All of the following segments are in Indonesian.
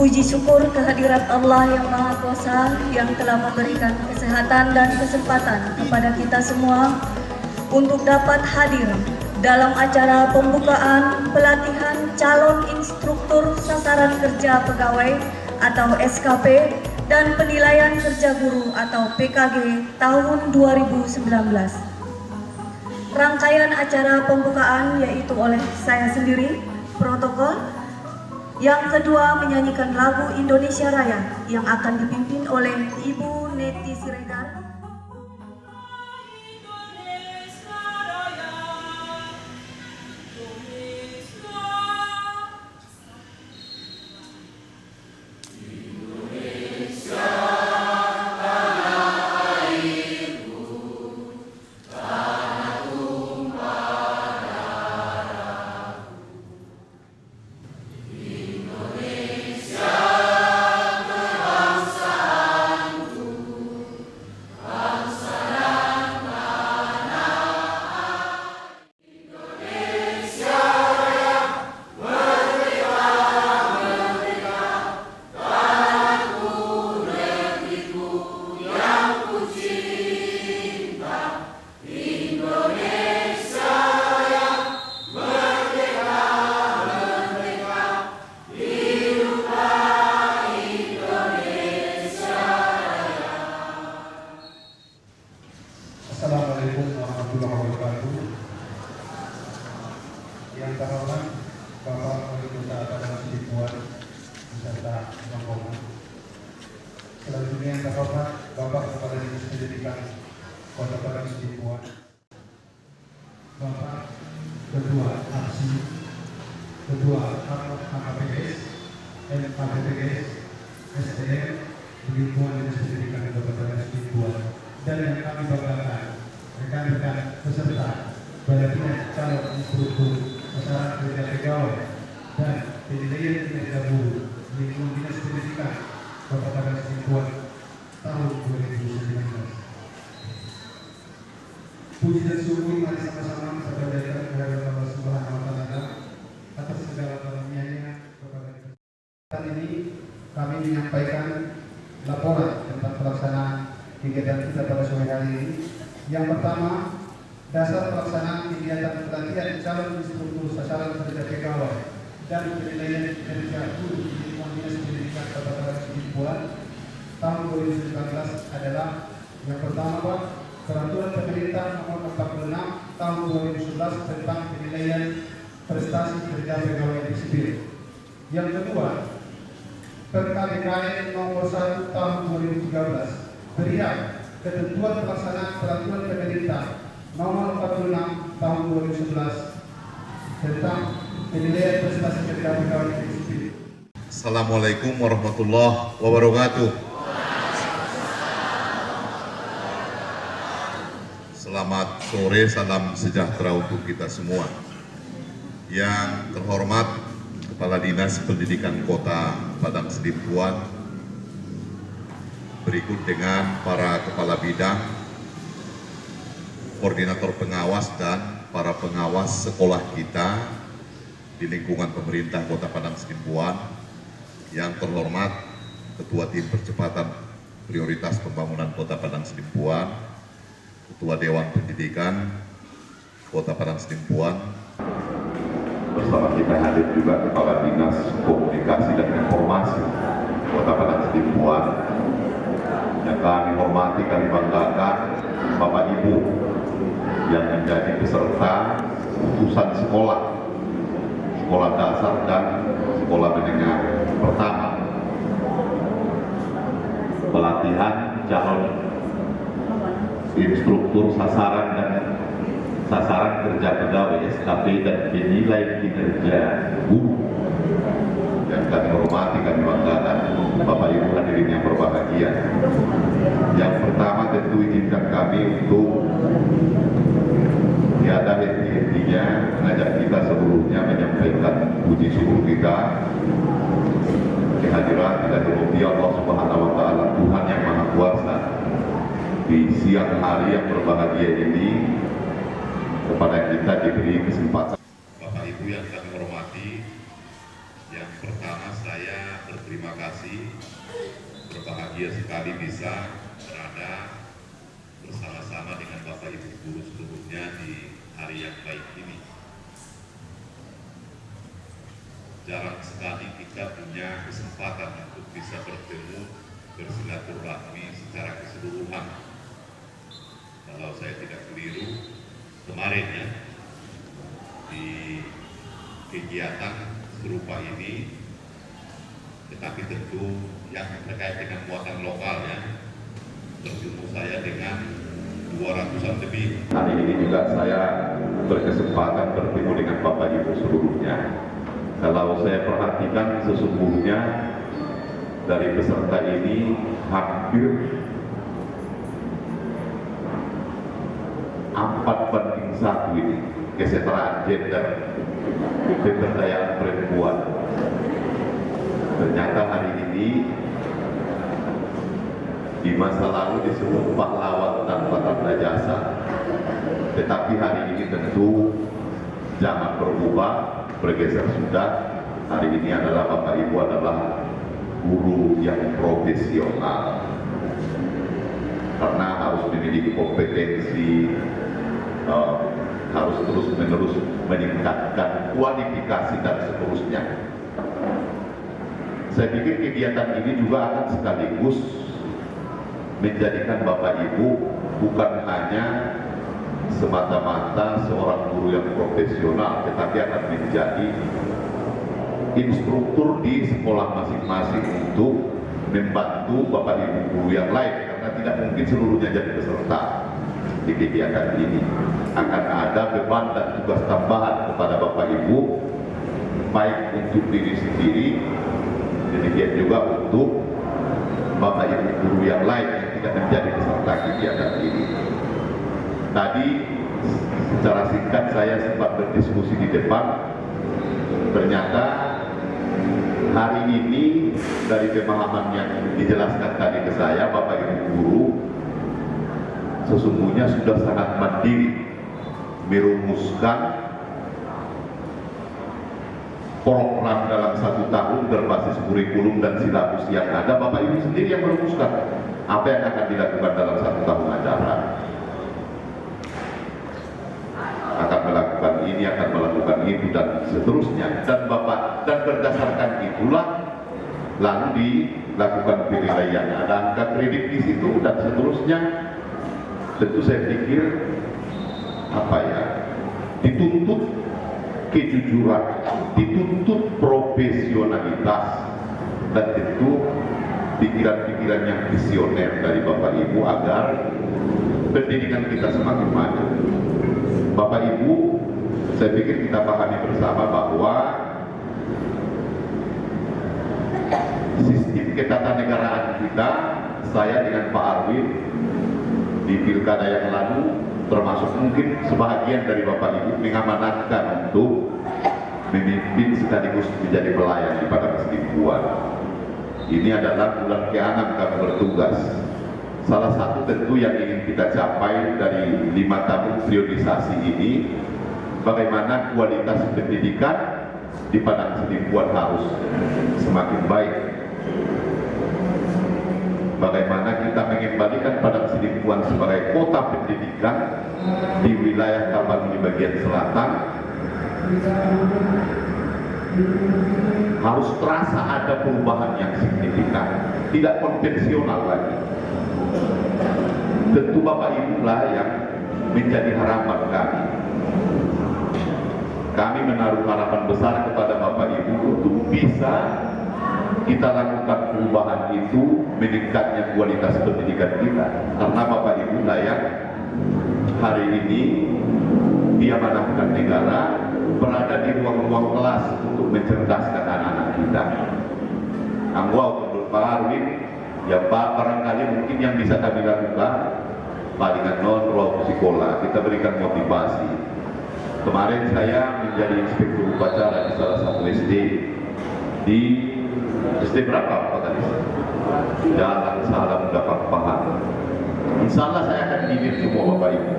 Puji syukur kehadirat Allah yang Maha Kuasa yang telah memberikan kesehatan dan kesempatan kepada kita semua untuk dapat hadir dalam acara pembukaan pelatihan calon instruktur sasaran kerja pegawai atau SKP dan penilaian kerja guru atau PKG tahun 2019. Rangkaian acara pembukaan yaitu oleh saya sendiri, protokol. Yang kedua menyanyikan lagu Indonesia Raya yang akan dipimpin oleh Ibu Neti Siregar. Assalamualaikum warahmatullahi wabarakatuh. Yang terhormat Bapak Wali Kota Padang Sidempuan beserta rombongan. Selanjutnya yang terhormat Bapak Kepala Dinas Pendidikan Kota Padang Sidempuan, Bapak Ketua Aksi, Ketua HKPS, MKPPS, SDM, Lingkungan Dinas Pendidikan Kota Padang Sidempuan, dan yang kami banggakan rekan-rekan peserta pelatihan calon instruktur sasaran kerja pegawai dan penilaian kinerja guru lingkungan Dinas Pendidikan Kota Padang Sidempuan tahun 2019. Puji dan syukur mari sama-sama kita panjatkan kehadirat Allah Subhanahu wa Ta'ala atas segala karunia-Nya kepada kita. Saat ini kami menyampaikan laporan tentang pelaksanaan kegiatan kita pada sore hari ini. Yang pertama, dasar pelaksanaan kegiatan pelatihan calon instruktur sasaran kerja pegawai dan penilaian kerja guru di lingkungan Dinas Pendidikan Kota Padang Sidempuan tahun 2019 adalah yang pertama, Pak, Peraturan Pemerintah Nomor 46 Tahun 2011 tentang penilaian prestasi kerja pegawai negeri sipil. Yang kedua, PKDKN Nomor 1 Tahun 2013 perihal ketentuan pelaksanaan Peraturan Pemerintah Nomor 46 Tahun 2011 tentang penilaian prestasi kerja pegawai negeri sipil. Assalamualaikum warahmatullahi wabarakatuh. Selamat sore, salam sejahtera untuk kita semua. Yang terhormat Kepala Dinas Pendidikan Kota Padang Sidempuan, berikut dengan para kepala bidang, koordinator pengawas dan para pengawas sekolah kita di lingkungan pemerintah Kota Padang Sidempuan. Yang terhormat Ketua Tim Percepatan Prioritas Pembangunan Kota Padang Sidempuan, Ketua Dewan Pendidikan Kota Padang Sidempuan. Bersama kita hadir juga Kepala Dinas Komunikasi dan Informasi Kota Padang Sidempuan. Yang kami hormati, kami banggakan Bapak Ibu yang menjadi peserta utusan sekolah dasar dan sekolah menengah pertama pelatihan calon instruktur sasaran kerja pegawai SKP dan penilai kinerja guru. Yang kami hormati, kami banggakan Bapak Ibu hadirin yang berbahagia. Yang pertama tentu izinkan kami untuk tiada henti-hentinya mengajak kita sebelumnya menyampaikan puji syukur kita kehadiran dan dimuliakan Allah Subhanahu wa Ta'ala, Tuhan yang Maha Kuasa, di siang hari yang berbahagia ini kepada kita diberi kesempatan. Bapak Ibu yang kami hormati, Yang pertama, saya berterima kasih, berbahagia sekali bisa berada bersama-sama dengan Bapak Ibu guru seluruhnya di hari yang baik ini. Jarang sekali kita punya kesempatan untuk bisa bertemu, bersilaturahmi secara keseluruhan. Kalau saya tidak keliru, kemarin ya, di kegiatan serupa ini, tetapi tentu yang terkait dengan muatan lokal ya, bertemu saya dengan 200-an lebih. Hari ini juga saya berkesempatan bertemu dengan Bapak Ibu seluruhnya. Kalau saya perhatikan sesungguhnya dari peserta ini hampir 4:1 ini kesetaraan gender, pemberdayaan perempuan. Ternyata hari ini di masa lalu disebut pahlawan tanpa tanda jasa, tetapi hari ini tentu zaman berubah, bergeser sudah. Hari ini adalah Bapak Ibu adalah guru yang profesional, karena harus memiliki kompetensi, harus terus-menerus meningkatkan kualifikasi dan seterusnya. Saya pikir kegiatan ini juga akan sekaligus menjadikan Bapak Ibu bukan hanya semata-mata seorang guru yang profesional, tetapi akan menjadi instruktur di sekolah masing-masing untuk membantu Bapak Ibu guru yang lain, karena tidak mungkin seluruhnya jadi peserta di kegiatan ini. Akan ada beban dan tugas tambahan kepada Bapak Ibu, baik untuk diri sendiri, demikian juga untuk Bapak Ibu guru yang lain yang tidak menjadi peserta kegiatan ini. Tadi secara singkat saya sempat berdiskusi di depan. Ternyata hari ini dari pemahaman yang dijelaskan tadi ke saya, Bapak Ibu guru sesungguhnya sudah sangat mandiri merumuskan program dalam 1 tahun berbasis kurikulum dan silabus yang ada. Bapak Ibu sendiri yang merumuskan apa yang akan dilakukan dalam 1 tahun ajaran. Akan melakukan ini, akan melakukan itu, dan seterusnya. Dan berdasarkan itulah lalu dilakukan penilaian. Ada angka kredit di situ dan seterusnya. Tentu saya pikir dituntut kejujuran, dituntut profesionalitas, dan tentu pikiran-pikiran yang visioner dari Bapak Ibu agar pendidikan kita semakin maju. Bapak Ibu, saya pikir kita pahami bersama bahwa sistem ketatanegaraan kita, saya dengan Pak Arwin di pilkada yang lalu, termasuk mungkin sebahagian dari Bapak Ibu, mengamanatkan untuk memimpin sekaligus menjadi pelayan di Padang Sidimpuan. Ini adalah bulan ke-6 kami bertugas. Salah satu tentu yang ingin kita capai dari 5 tahun priorisasi ini, bagaimana kualitas pendidikan di Padang Sidimpuan harus semakin baik. Bagaimana kita mengembalikan Padang Sidimpuan sebagai kota pendidikan di wilayah Tapanuli bagian selatan. Harus terasa ada perubahan yang signifikan, tidak konvensional lagi. Tentu Bapak Ibu lah yang menjadi harapan kami. Kami menaruh harapan besar kepada Bapak Ibu untuk bisa kita lakukan perubahan itu, meningkatnya kualitas pendidikan kita. Karena Bapak Ibu lah yang hari ini diamanahkan negara berada di ruang-ruang kelas untuk mencerdaskan anak-anak kita. Anggau menurut Pak Arwin, ya Pak, barangkali mungkin yang bisa kami lakukan palingan non sekolah, kita berikan motivasi. Kemarin saya menjadi inspektur upacara di salah satu SD di SD berapa Pak tadi? Jalan Salam Dapat Paham. Insya Allah saya akan didik semua Bapak Ibu.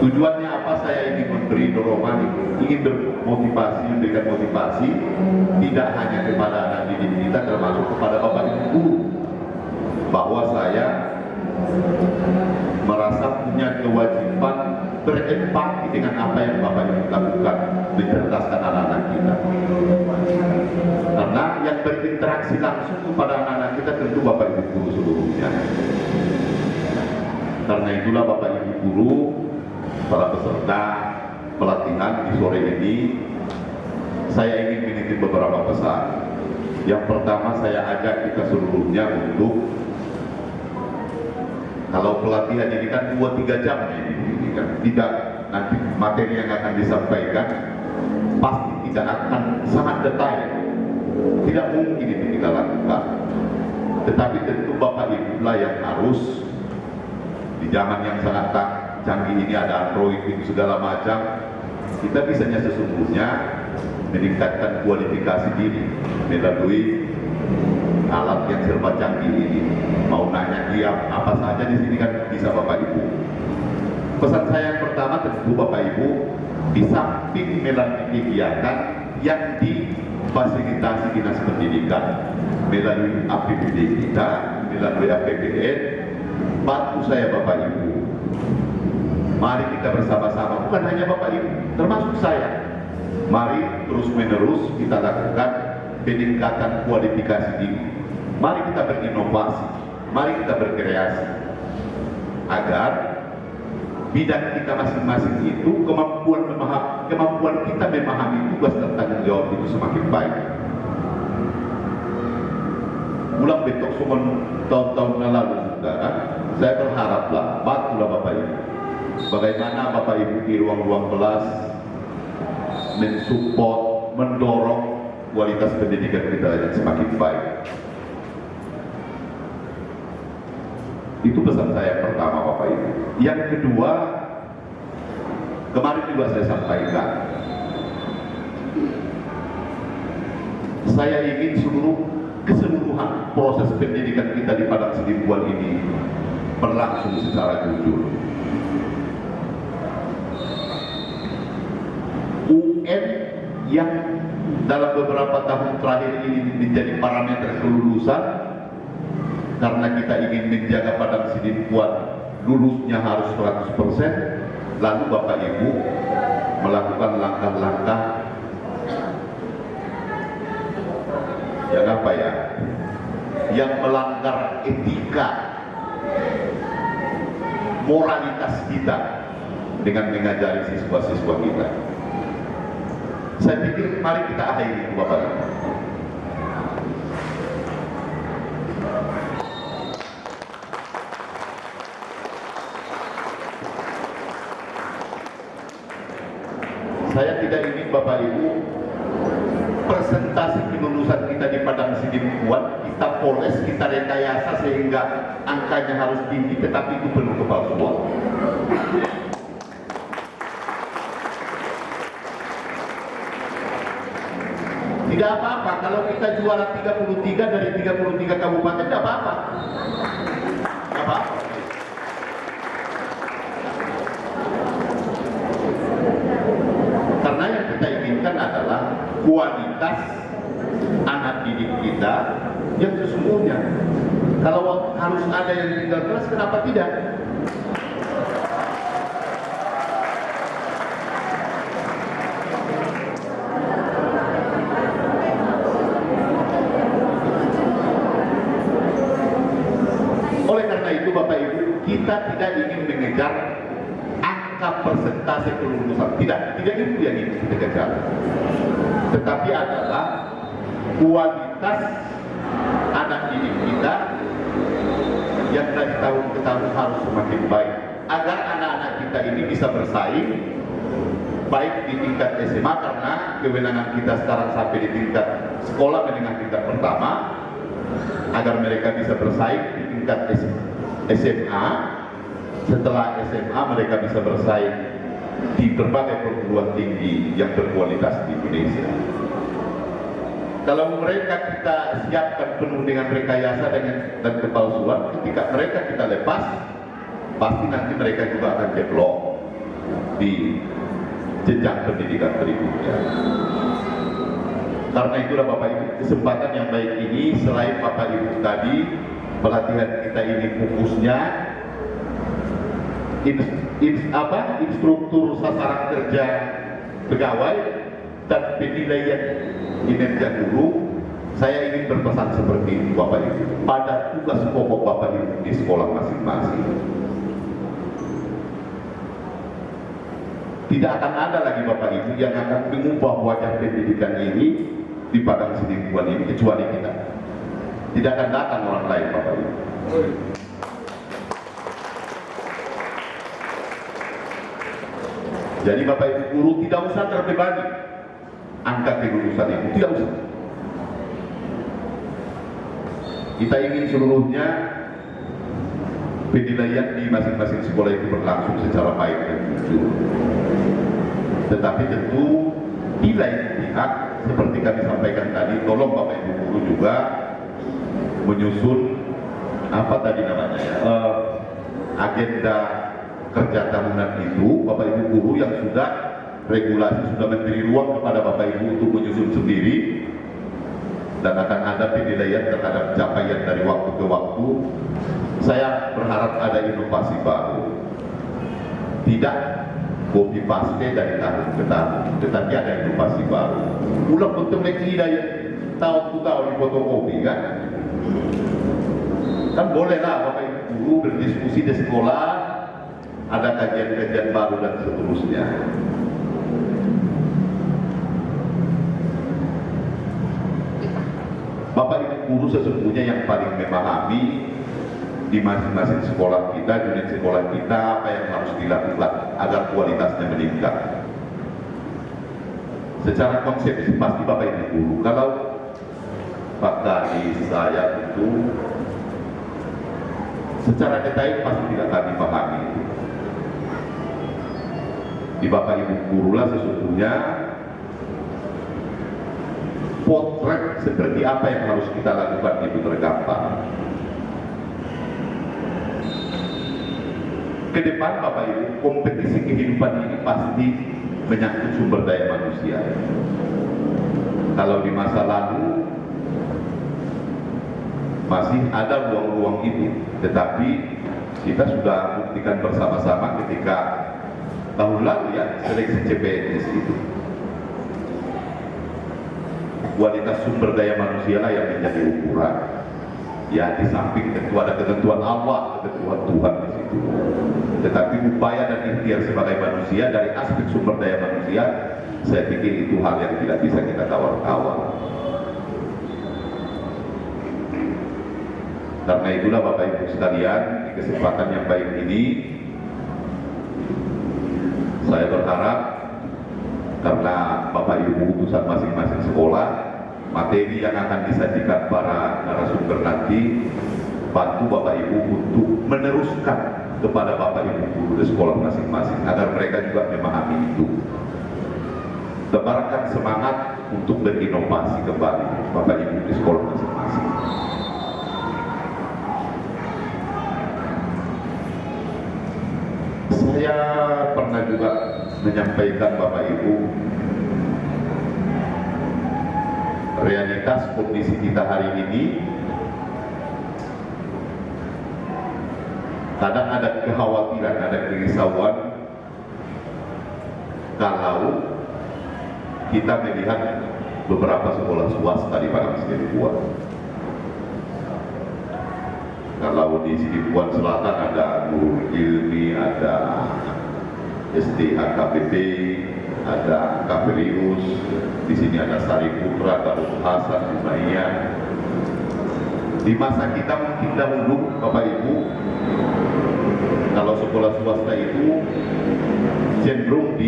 Tujuannya apa? saya ingin memberi dorongan, ingin bermotivasi, memberikan motivasi tidak hanya kepada anak didik kita, termasuk kepada Bapak Ibu guru, bahwa saya merasa punya kewajiban berempati dengan apa yang Bapak Ibu lakukan, mencerdaskan anak-anak kita. Karena yang berinteraksi langsung kepada anak-anak kita tentu Bapak Ibu guru seluruhnya. Karena itulah Bapak Ibu guru, para peserta pelatihan di sore ini, saya ingin menitip beberapa pesan. Yang pertama, saya ajak kita seluruhnya untuk, kalau pelatihan ini kan 2-3 jam ini kan, tidak, nanti materi yang akan disampaikan pasti tidak akan sangat detail, tidak mungkin itu kita lakukan. Tetapi tentu Bapak Ibu lah yang harus, di zaman yang sangat canggih ini ada Android itu segala macam, kita bisanya sesungguhnya meningkatkan kualifikasi diri melalui alat yang serba canggih ini. Mau nanya dia apa saja di sini kan bisa Bapak Ibu. Pesan saya yang pertama tentu Bapak Ibu, di samping melalui kegiatan yang difasilitasi Dinas Pendidikan melalui APBD kita, melalui APBN, bantu saya Bapak Ibu. Mari kita bersama-sama, bukan hanya Bapak Ibu, termasuk saya. Mari terus menerus kita lakukan peningkatan kualifikasi diri. Mari kita berinovasi, mari kita berkreasi, agar bidang kita masing-masing itu kemampuan kita memahami tugas dan tanggung jawab itu semakin baik. Ulang betok semua tahun-tahun yang lalu, saudara, saya berharaplah, bantulah Bapak Ibu. Bagaimana Bapak Ibu di ruang-ruang kelas mensupport, mendorong kualitas pendidikan kita yang semakin baik. Itu pesan saya pertama Bapak Ibu. Yang kedua, kemarin juga saya sampaikan, saya ingin keseluruhan proses pendidikan kita di Padang Sidimpuan ini berlangsung secara jujur. UN yang dalam beberapa tahun terakhir ini menjadi parameter kelulusan, karena kita ingin menjaga Padang Sidimpuan lulusnya harus 100%, lalu Bapak Ibu melakukan langkah-langkah yang apa ya, yang melanggar etika moralitas kita dengan mengajari siswa-siswa kita. Saya pikir mari kita akhiri Bapak Ibu. Saya tidak ingin Bapak Ibu presentasi kelulusan kita di Padang Sidimpuan kita poles, kita rekayasa sehingga angkanya harus tinggi, tetapi itu penuh kepalsuan. Tidak apa-apa kalau kita juara 33 dari 33 kabupaten, tidak apa-apa. Tidak apa-apa. Karena yang kita inginkan adalah kualitas anak didik kita yang sesungguhnya. Kalau harus ada yang tinggal kelas, kenapa tidak? Oleh karena itu Bapak Ibu, kita tidak ingin mengejar angka persentase kelulusan, tidak itu yang ingin kita kejar, tetapi adalah kualitas anak didik kita yang dari tahun ke tahun harus semakin baik, agar anak-anak kita ini bisa bersaing baik di tingkat SMA, karena kewenangan kita sekarang sampai di tingkat sekolah menengah tingkat pertama, agar mereka bisa bersaing di tingkat SMA. Setelah SMA mereka bisa bersaing di berbagai perguruan tinggi yang berkualitas di Indonesia. Kalau mereka kita siapkan penuh dengan rekayasa dan kepalsuan, ketika mereka kita lepas, pasti nanti mereka juga akan jeblok di jenjang pendidikan berikutnya. Karena itulah Bapak Ibu, kesempatan yang baik ini selain Bapak Ibu tadi pelatihan kita ini fokusnya instruktur sasaran kerja pegawai dan penilaian kinerja guru. Saya ingin berpesan seperti itu Bapak Ibu, pada tugas pokok Bapak Ibu di sekolah masing-masing. Tidak akan ada lagi Bapak Ibu yang akan mengubah wajah pendidikan ini di Padang Sidimpuan ini kecuali kita. Tidak akan datang orang lain Bapak Ibu. Jadi Bapak Ibu guru tidak usah terbebani angka kelulusan itu, tidak usah. Kita ingin seluruhnya penilaian di masing-masing sekolah itu berlangsung secara baik dan jujur. Tetapi tentu di lain pihak, seperti kami sampaikan tadi, tolong Bapak Ibu guru juga menyusun apa tadi namanya ya, agenda kerja tahunan itu. Bapak Ibu guru yang sudah regulasi sudah memberi ruang kepada Bapak Ibu untuk menyusun sendiri, dan akan ada penilaian terhadap capaian dari waktu ke waktu. Saya berharap ada inovasi baru, tidak copy paste dari tahun ke tahun, tetapi ada inovasi baru. Ulang betul lagi dari tahun ke tahun di fotokopi kan? Kan bolehlah Bapak Ibu guru berdiskusi di sekolah, ada kajian-kajian baru dan seterusnya. Bapak Ibu guru sesungguhnya yang paling memahami di masing-masing sekolah kita, unit sekolah kita, apa yang harus dilakukan agar kualitasnya meningkat. Secara konsepsi pasti Bapak Ibu guru, kalau Pak Kadi saya itu secara detail pasti tidak kami pahami. Di Bapak Ibu guru lah sesungguhnya potret seperti apa yang harus kita lakukan itu tergambar. Ke depan Bapak Ibu, kompetisi kehidupan ini pasti menyangkut sumber daya manusia. Kalau di masa lalu masih ada ruang-ruang itu, tetapi kita sudah buktikan bersama-sama ketika tahun lalu ya seleksi CPNS itu. Kualitas sumber daya manusia lah yang menjadi ukuran. Ya, di samping tentu ada ketentuan Allah, ketentuan Tuhan di situ. Tetapi upaya dan ikhtiar sebagai manusia dari aspek sumber daya manusia, saya pikir itu hal yang tidak bisa kita tawar-tawar. Karena itulah Bapak Ibu sekalian, di kesempatan yang baik ini, saya berharap karena Bapak Ibu utusan masing-masing sekolah, materi yang akan disajikan para narasumber nanti, bantu Bapak Ibu untuk meneruskan kepada Bapak Ibu guru di sekolah masing-masing agar mereka juga memahami itu. Tebarkan semangat untuk berinovasi kembali Bapak Ibu di sekolah masing-masing. Saya pernah juga menyampaikan Bapak Ibu, realitas kondisi kita hari ini kadang ada kekhawatiran, ada kerisauan kalau kita melihat beberapa sekolah swasta di Padang Sidimpuan. Kalau di Sidimpuan Selatan ada Nurul Ilmi, ada SDHKBP, ada Kaverius, di sini ada Sari Putra, Darul Hasan, Umayyah. Di masa kita mungkin dahulu, Bapak Ibu, kalau sekolah swasta itu cenderung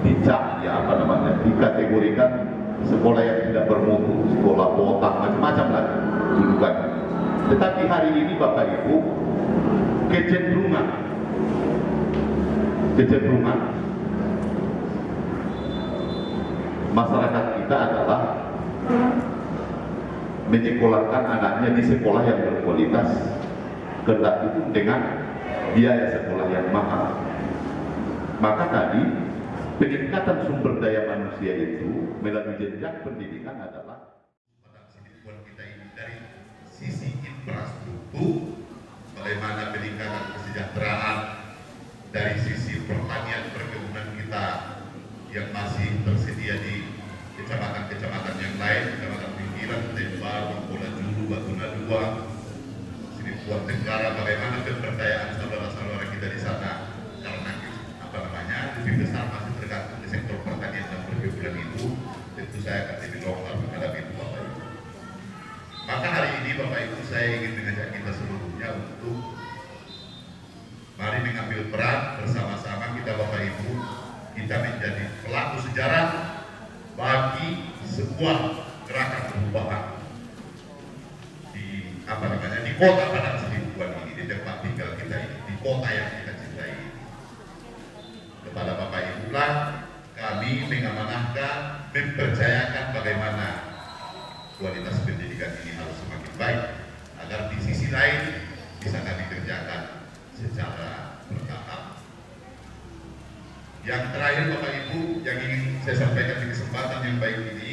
dicap ya apa namanya, dikategorikan sekolah yang tidak bermutu, sekolah botak, macam-macam lah julukan. Tetapi hari ini Bapak Ibu, kecenderungan masyarakat kita adalah menyekolahkan anaknya di sekolah yang berkualitas, kendati itu dengan biaya sekolah yang mahal. Maka tadi peningkatan sumber daya manusia itu melalui jenjang pendidikan adalah Padang Sidimpuan kita ini dari sisi infrastruktur, bagaimana peningkatan kesejahteraan, dari sisi pertanian perkebunan kita yang masih tersedia di kecamatan-kecamatan yang lain, kecamatan pinggiran, Tembal, Mangkola Julu, Batuna Dua, Sidimpuan Tenggara, bagaimana pemberdayaan saudara-saudara kita di sana, karena lebih besar masih tergantung di sektor pertanian dan perkebunan itu, tentu saya akan lebih lokal menghadapi itu Bapak Ibu. Maka hari ini Bapak Ibu saya ingin mengajak kita seluruhnya untuk mari mengambil peran bersama-sama kita Bapak Ibu, kita menjadi pelaku sejarah bagi sebuah gerakan perubahan di kota Padang Sidimpuan ini, di tempat tinggal kita ini, di kota yang kita cintai ini. Kepada Bapak Ibu lah kami mengamanahkan, mempercayakan bagaimana kualitas pendidikan ini harus semakin baik agar di sisi lain bisa kami kerjakan secara bertahap. Yang terakhir Bapak Ibu yang ingin saya sampaikan di kesempatan yang baik ini,